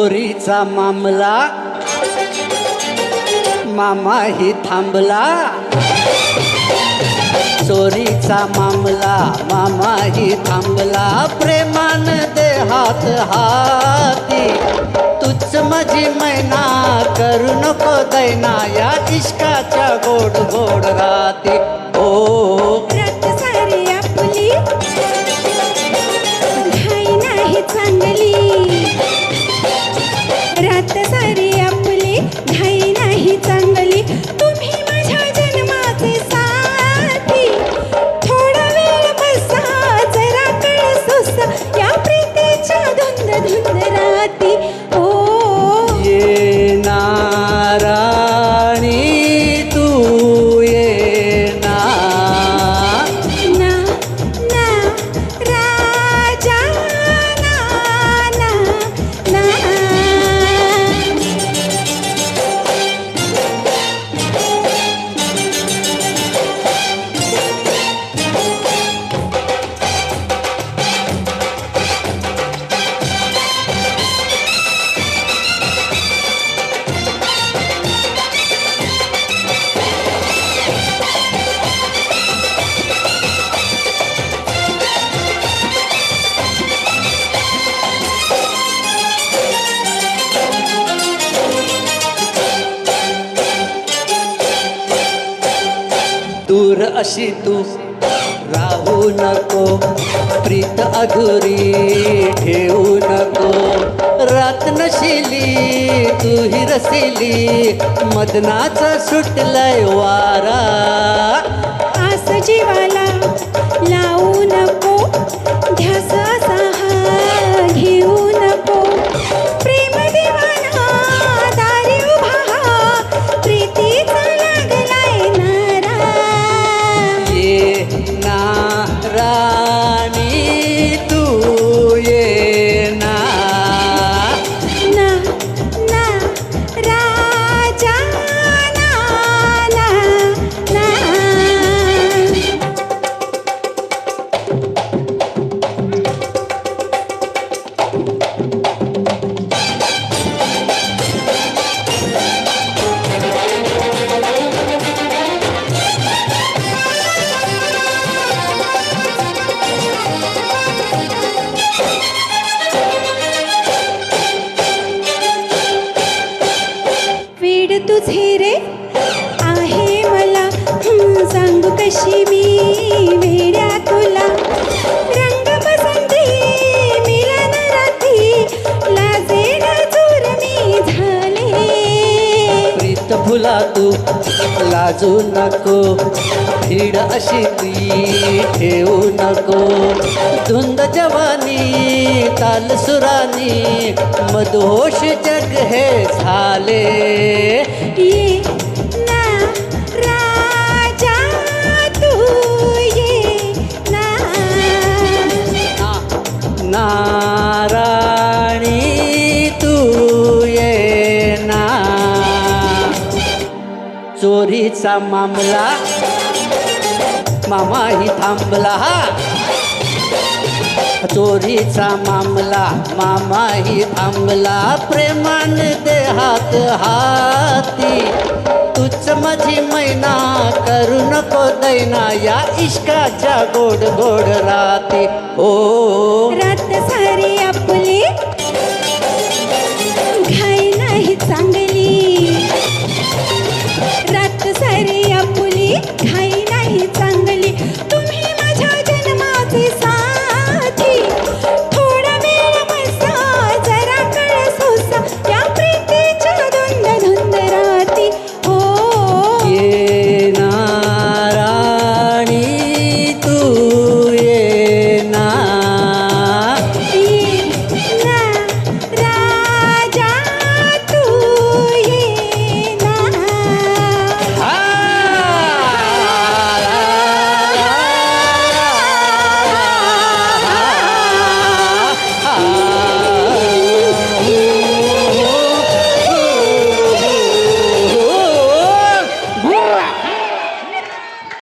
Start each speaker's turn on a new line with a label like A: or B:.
A: चोरीचा मामला मामाही थांबला, चोरीचा मामला मामाही थांबला, प्रेमान दे हात हाती, तूच माझी मैना करू नको दैना, या इश्काच्या गोड गोड राती. ओ
B: रात सारी आपली घाई नाही चांगली, रात सारी आपली घाई नाही चांगली, तुम्ही माझ्या जन्माचे साथी, थोडा वेळ बसा जरा कळ सोसा, या प्रीतीच्या धुंद धुंद राती. ओ
A: ये ना राणी तू ये ना,
B: ना ना राजा ना ना ना.
A: दूर अशी तू राहू नको, प्रीत अधुरी ठेवू नको, रात नशिली तू ही रसिली, मदनाचा सुटलाय वारा,
B: आस जीवाला लावू नको, ध्यास असा हा घेऊ नको, प्रेम दिवाना दारी उभा हा, प्रीतीचा लागलाय नारा.
A: ये ना राणी तू ये ना,
B: ना ना राजा ना ना ना. वेड तुझे रे आहे मला, सांगू कशी मी वेड्या तुला, रंग पसंती मिलन राती, लाजेड चूर मी झाले.
A: प्रीत फुला तू लाजू नको, भीड अशी ती ठेवू नको, धुंद जवानी ताल सुरानी, मधोश जग हे झाले.
B: ये ना राजा तू ये ना.
A: नाराणी तू ये ना, चोरीचा मामला मामाही थांबला, चोरीचा मामला मामाही थांबला, प्रेमान दे हात हाती, तूच माझी मैना करू नको दैना, या इश्काच्या गोड गोड राती. ओ
B: रात